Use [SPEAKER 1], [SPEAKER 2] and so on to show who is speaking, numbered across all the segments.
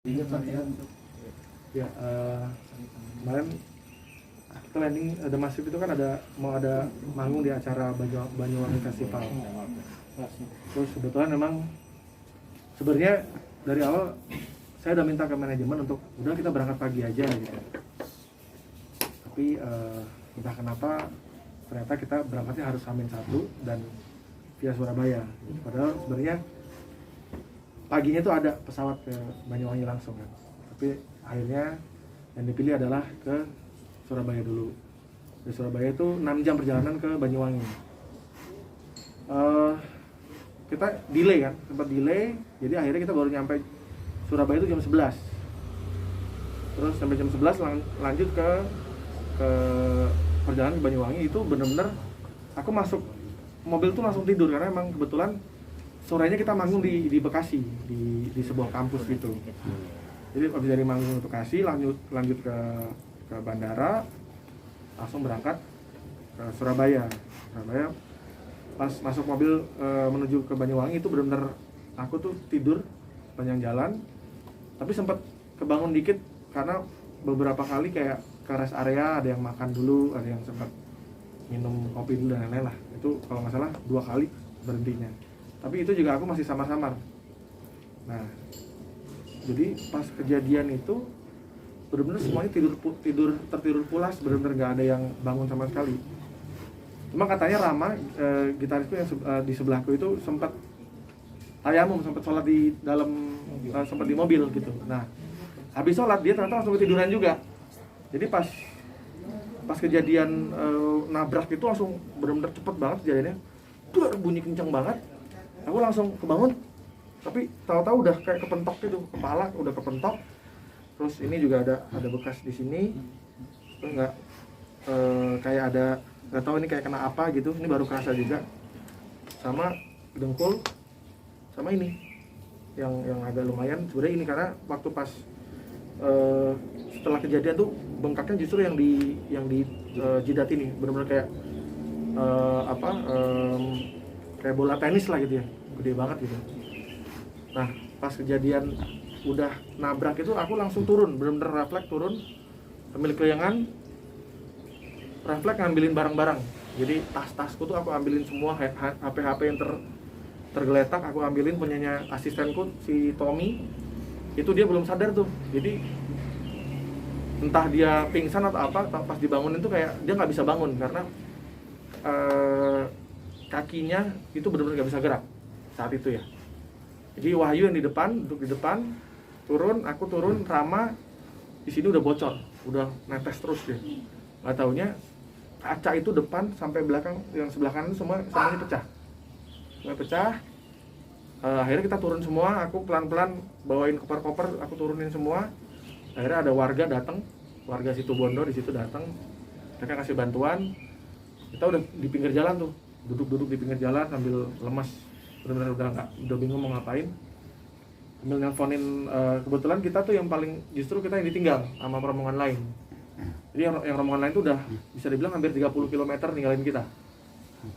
[SPEAKER 1] Iya Pak ya. Ya, kemarin kita landing ada Masif itu kan mau ada manggung di acara Banyuwangi Festival. Terus kebetulan memang sebenarnya dari awal saya udah minta ke manajemen untuk udah kita berangkat pagi aja gitu. Tapi entah kenapa ternyata kita berangkatnya harus H-1 dan via Surabaya. Padahal sebenarnya paginya tuh ada pesawat ke Banyuwangi langsung kan. Tapi akhirnya yang dipilih adalah ke Surabaya dulu. Dari Surabaya itu 6 jam perjalanan ke Banyuwangi. Kita delay kan, sempat delay, jadi akhirnya kita baru nyampe Surabaya itu jam 11. Terus sampai jam 11 lanjut ke perjalanan ke Banyuwangi. Itu benar-benar aku masuk mobil tuh langsung tidur karena emang kebetulan sorenya kita manggung di Bekasi, di sebuah kampus gitu. Jadi habis dari manggung ke Bekasi lanjut ke bandara, langsung berangkat ke Surabaya. Pas masuk mobil menuju ke Banyuwangi itu benar-benar aku tuh tidur panjang jalan, tapi sempat kebangun dikit karena beberapa kali kayak ke rest area ada yang makan dulu, ada yang sempat minum kopi dulu dan lain-lain lah. Itu kalau nggak salah 2 kali berhentinya. Tapi itu juga aku masih samar-samar. Nah, jadi pas kejadian itu benar-benar semuanya tertidur pulas, benar-benar nggak ada yang bangun sama sekali. Cuma katanya Rama, gitarisku yang di sebelahku itu sempat tayamum, sempat sholat di dalam, sempat di mobil gitu. Nah, habis sholat dia ternyata langsung ketiduran juga. Jadi pas kejadian nabrak itu langsung benar-benar cepet banget kejadiannya. Tuh bunyi kencang banget. Aku langsung kebangun, tapi tahu-tahu udah kayak kepentok gitu, kepala udah kepentok. Terus ini juga ada bekas di sini, terus kayak ada nggak tahu ini kayak kena apa gitu. Ini baru kerasa juga, sama dengkul, sama ini yang agak lumayan. Sebenarnya ini karena waktu pas setelah kejadian tuh bengkaknya justru yang di jidat ini, benar-benar kayak kayak bola tenis lah gitu ya, gede banget gitu. Nah pas kejadian udah nabrak itu aku langsung turun, bener-bener refleks turun sambil keliangan, refleks ngambilin barang-barang. Jadi tas-tasku tuh aku ambilin semua, HP yang tergeletak aku ambilin. Punyanya asistenku si Tommy itu dia belum sadar tuh, jadi entah dia pingsan atau apa, pas dibangunin tuh kayak dia nggak bisa bangun karena kakinya itu benar-benar nggak bisa gerak saat itu ya. Jadi Wahyu yang duduk di depan, aku turun, Rama di sini udah bocor, udah netes terus dia. Nggak taunya kaca itu depan sampai belakang, yang sebelah kanan itu semuanya pecah. Semuanya pecah. Akhirnya kita turun semua, aku pelan-pelan bawain koper-koper, aku turunin semua. Akhirnya ada warga datang, warga Situbondo di situ datang, mereka kasih bantuan. Kita udah di pinggir jalan tuh, duduk di pinggir jalan sambil lemas, benar-benar udah bingung mau ngapain. Sambil nelponin, kebetulan kita tuh yang paling, justru kita yang ditinggal sama rombongan lain. Jadi yang rombongan lain tuh udah bisa dibilang hampir 30 km ninggalin kita.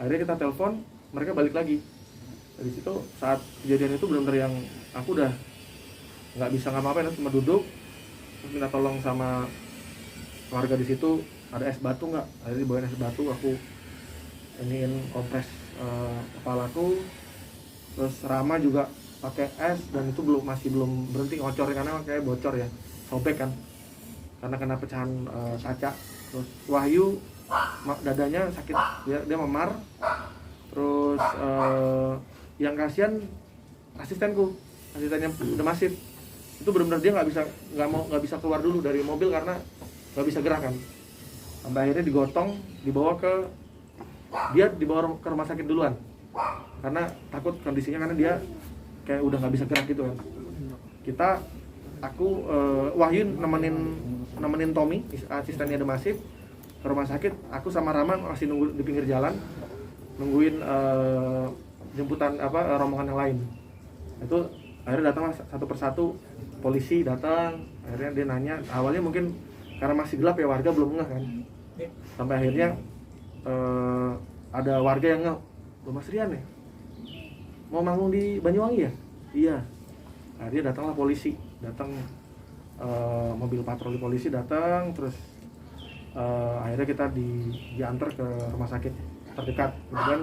[SPEAKER 1] Akhirnya kita telepon, mereka balik lagi. Dari situ saat kejadian itu benar-benar yang aku udah nggak bisa ngapa-ngapain, cuma duduk terus minta tolong sama warga di situ, ada es batu nggak? Akhirnya dibawain es batu, aku iniin kompres kepalaku. Terus Rama juga pakai es dan itu masih belum berhenti ngocor karena kayak bocor ya, sobek kan karena kena pecahan kaca. Terus Wahyu dadanya sakit, dia memar. Terus yang kasihan asistennya udah Masif, itu benar-benar dia nggak bisa keluar dulu dari mobil karena nggak bisa gerak kan. Sampai akhirnya dibawa ke rumah sakit duluan karena takut kondisinya, karena dia kayak udah nggak bisa gerak gitu kan. Wahyu nemenin Tommy, asistennya ada Masif, ke rumah sakit. Aku sama Rama masih nunggu di pinggir jalan, nungguin jemputan rombongan yang lain. Itu akhirnya datanglah satu persatu, polisi datang. Akhirnya dia nanya, awalnya mungkin karena masih gelap ya, warga belum ngeh kan. Sampai akhirnya ada warga yang ngeh, Mas Rian ya? Mau manggung di Banyuwangi ya? Iya. Akhirnya datanglah polisi. datang mobil patroli polisi datang, terus akhirnya kita diantar ke rumah sakit terdekat. Kemudian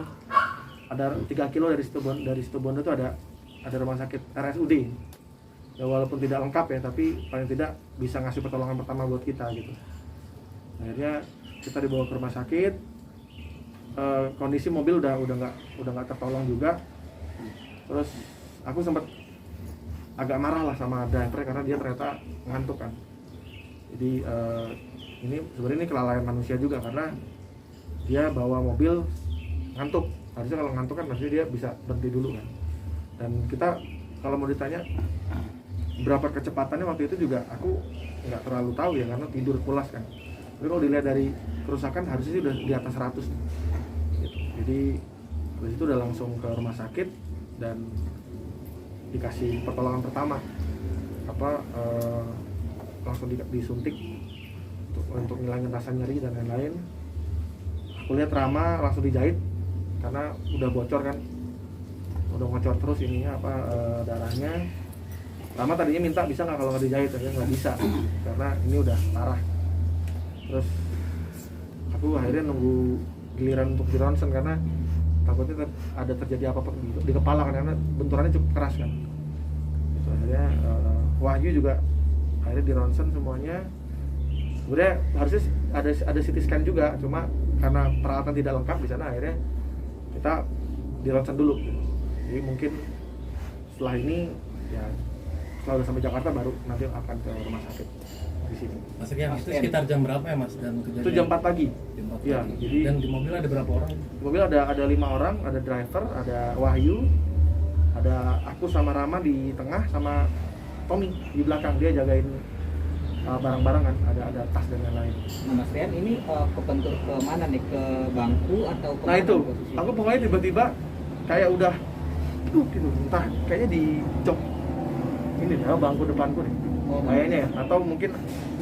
[SPEAKER 1] ada 3 kilo dari Situbondo itu ada rumah sakit RSUD. Ya walaupun tidak lengkap ya, tapi paling tidak bisa ngasih pertolongan pertama buat kita gitu. Akhirnya kita dibawa ke rumah sakit. Kondisi mobil udah nggak tertolong juga. Terus aku sempat agak marah lah sama driver karena dia ternyata ngantuk kan. Jadi ini sebenarnya kelalaian manusia juga, karena dia bawa mobil ngantuk. Harusnya kalau ngantuk kan maksudnya dia bisa berhenti dulu kan. Dan kita kalau mau ditanya berapa kecepatannya waktu itu juga aku nggak terlalu tahu ya, karena tidur pulas kan. Tapi kalau dilihat dari kerusakan harusnya sih udah di atas 100 gitu. Jadi habis itu udah langsung ke rumah sakit dan dikasih pertolongan pertama, langsung disuntik untuk ngilangin rasa nyeri dan lain-lain. Aku lihat Rama langsung dijahit karena udah bocor kan, udah ngocor terus ininya darahnya. Rama tadinya minta bisa nggak kalau nggak dijahit, ya nggak bisa karena ini udah parah. Terus aku akhirnya nunggu giliran untuk di ronsen karena takutnya ada terjadi apa-apa di kepala kan, karena benturannya cukup keras kan. Itu akhirnya Wahyu juga akhirnya di ronsen semuanya. Sebenarnya harusnya ada CT scan juga, cuma karena peralatan tidak lengkap di sana akhirnya kita di ronsen dulu. Jadi mungkin setelah ini ya setelah udah sampai Jakarta baru nanti akan ke rumah sakit di sini.
[SPEAKER 2] Mas Rian, itu sekitar jam berapa ya Mas? Dan
[SPEAKER 1] itu jam 4 pagi. Iya, jadi
[SPEAKER 2] dan di mobil ada berapa orang?
[SPEAKER 1] Di mobil ada 5 orang, ada driver, ada Wahyu, ada aku sama Rama di tengah, sama Tommy di belakang, dia jagain barang-barang kan, ada tas dan lain-lain.
[SPEAKER 3] Nah, Mas Rian ini kebentur ke mana nih? Ke bangku atau ke
[SPEAKER 1] Nah itu, aku pokoknya tiba-tiba kayak udah gitu, entah kayaknya di jok ini dah bangku depanku nih. Kayaknya ya, atau mungkin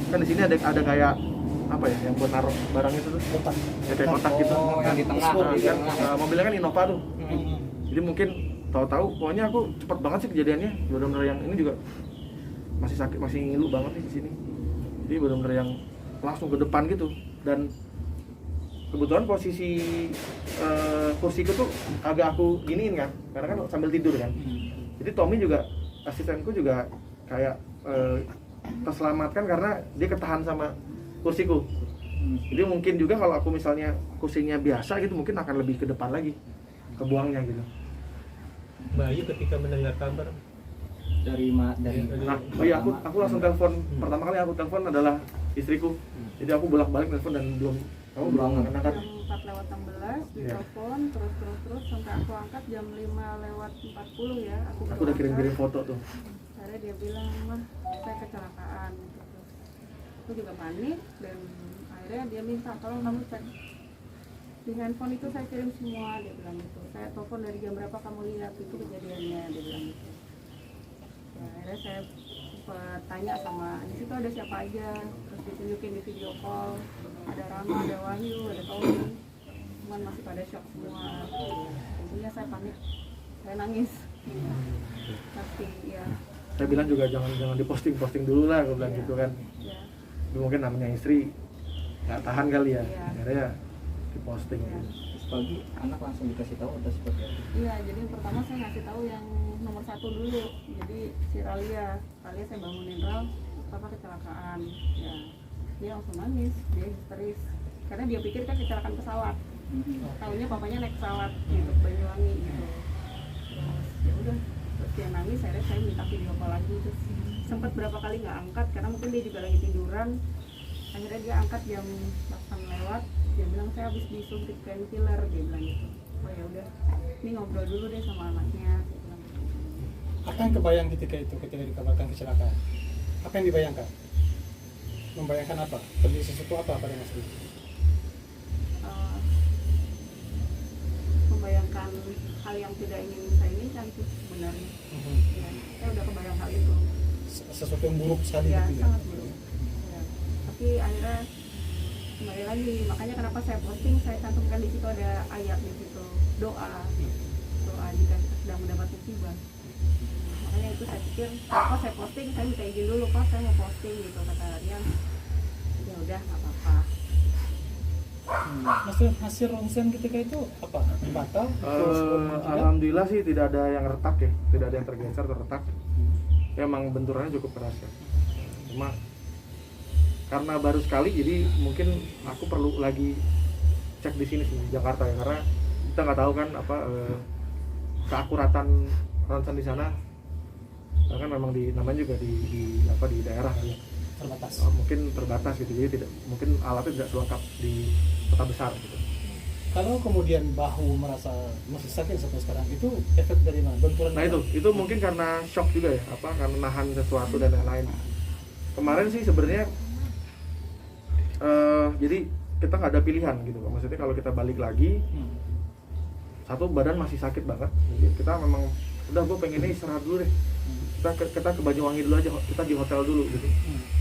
[SPEAKER 1] kan di sini ada kayak apa ya yang buat naruh barang itu tuh, ya kayak kotak gitu.
[SPEAKER 3] Oh, yang di tengah.
[SPEAKER 1] Kan mobilnya kan Innova tuh. Jadi mungkin tahu-tahu pokoknya aku cepet banget sih kejadiannya. Benar-benar yang ini juga masih sakit, masih ngilu banget nih di sini. Jadi benar-benar yang langsung ke depan gitu. Dan kebetulan posisi kursiku tuh agak aku giniin kan, karena kan sambil tidur kan. Jadi Tommy juga, asistenku juga kayak terselamatkan karena dia ketahan sama kursiku. Jadi mungkin juga kalau aku misalnya kursinya biasa gitu, mungkin akan lebih ke depan lagi, kebuangnya gitu.
[SPEAKER 4] Mbak Ayu ketika mendengar kabar
[SPEAKER 3] dari
[SPEAKER 1] nah, iya aku langsung telepon. Pertama kali aku telepon adalah istriku. Jadi aku bolak-balik telepon dan belum angkat.
[SPEAKER 5] Jam 4:16 ditelepon terus sampai aku angkat jam 5:40 ya.
[SPEAKER 1] Aku udah kirim foto tuh.
[SPEAKER 5] Akhirnya dia bilang, "Mah, saya kecelakaan." Gitu. Aku juga panik dan akhirnya dia minta tolong kamu cek di handphone itu, saya kirim semua, dia bilang gitu. Saya telepon dari jam berapa kamu lihat itu kejadiannya, dia bilang gitu. Ya, akhirnya saya tanya sama di situ ada siapa aja, terus ditunjukin di video call, ada Rama, ada Wahyu, ada Tommy, cuman masih pada shock semua. Tentunya saya panik, saya nangis. Tapi ya.
[SPEAKER 1] Saya bilang juga jangan diposting dulu lah, aku bilang gitu kan.
[SPEAKER 5] Ya.
[SPEAKER 1] Tapi mungkin namanya istri nggak tahan kali ya, akhirnya diposting.
[SPEAKER 5] Ya.
[SPEAKER 3] Terus pagi anak langsung dikasih tahu atau seperti apa?
[SPEAKER 5] Iya, jadi yang pertama saya ngasih tahu yang nomor 1 dulu. Jadi si Ralia saya bangunin, Ral, papa kecelakaan. Ya, dia langsung nangis, dia histeris. Karena dia pikir kan kecelakaan pesawat. Taunya papanya naik pesawat gitu, Banyuwangi gitu. Terus ya udah, terus dia nangis. Akhirnya saya minta video call lagi. Terus sempat berapa kali nggak angkat karena mungkin dia juga lagi tiduran. Akhirnya dia angkat jam 8 lewat. Dia bilang saya habis disuntik painkiller, dia bilang gitu. Oh ya udah, ini ngobrol dulu deh sama anaknya. Dia bilang gitu.
[SPEAKER 6] Apa yang kebayang ketika dikabarkan kecelakaan? Apa yang dibayangkan? Membayangkan apa? Terjadi sesuatu apa pada Mas Rian?
[SPEAKER 5] Membayangkan hal yang tidak ingin saya inginkan sih sebenarnya. Ya, saya udah kebayang hal itu.
[SPEAKER 6] Sesuatu yang buruk sekali
[SPEAKER 5] Ya,
[SPEAKER 6] gitu ya?
[SPEAKER 5] sangat buruk. Ya. Tapi akhirnya kembali lagi, makanya kenapa saya posting, saya cantumkan di situ ada ayat di situ, doa jika kita sedang mendapat musibah. makanya itu saya pikir kok saya posting, saya minta izin dulu kok saya mau posting gitu, kata Rian. Ya udah nggak apa-apa.
[SPEAKER 6] Maksudnya hasil ronsen ketika itu apa? Batal? Terus tidak?
[SPEAKER 1] Alhamdulillah sih tidak ada yang retak ya, tidak ada yang tergeser, terretak. Emang benturannya cukup keras ya. Cuma karena baru sekali, jadi mungkin aku perlu lagi cek di sini sih, di Jakarta ya, karena kita nggak tahu kan apa keakuratan ronsen di sana. Karena kan memang namanya juga di daerah ya.
[SPEAKER 6] Terbatas.
[SPEAKER 1] Mungkin terbatas gitu, jadi tidak mungkin alatnya tidak selengkap di kota besar gitu.
[SPEAKER 6] Kalau kemudian bahu merasa masih sakit sampai sekarang, itu efek dari mana? Benturan?
[SPEAKER 1] Nah itu mungkin karena shock juga ya, karena nahan sesuatu dan lain-lain. Kemarin sih sebenarnya jadi kita nggak ada pilihan gitu, maksudnya kalau kita balik lagi, satu badan masih sakit banget, jadi kita memang udah gue pengennya istirahat dulu deh. Kita ke Banyuwangi dulu aja, kita di hotel dulu gitu.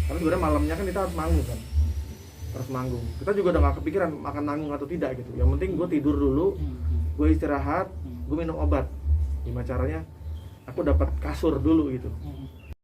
[SPEAKER 1] Karena sebenarnya malamnya kan kita harus manggung kan, harus manggung. Kita juga udah nggak kepikiran akan manggung atau tidak gitu. Yang penting gue tidur dulu, gue istirahat, gue minum obat. Gimana caranya? Aku dapat kasur dulu gitu.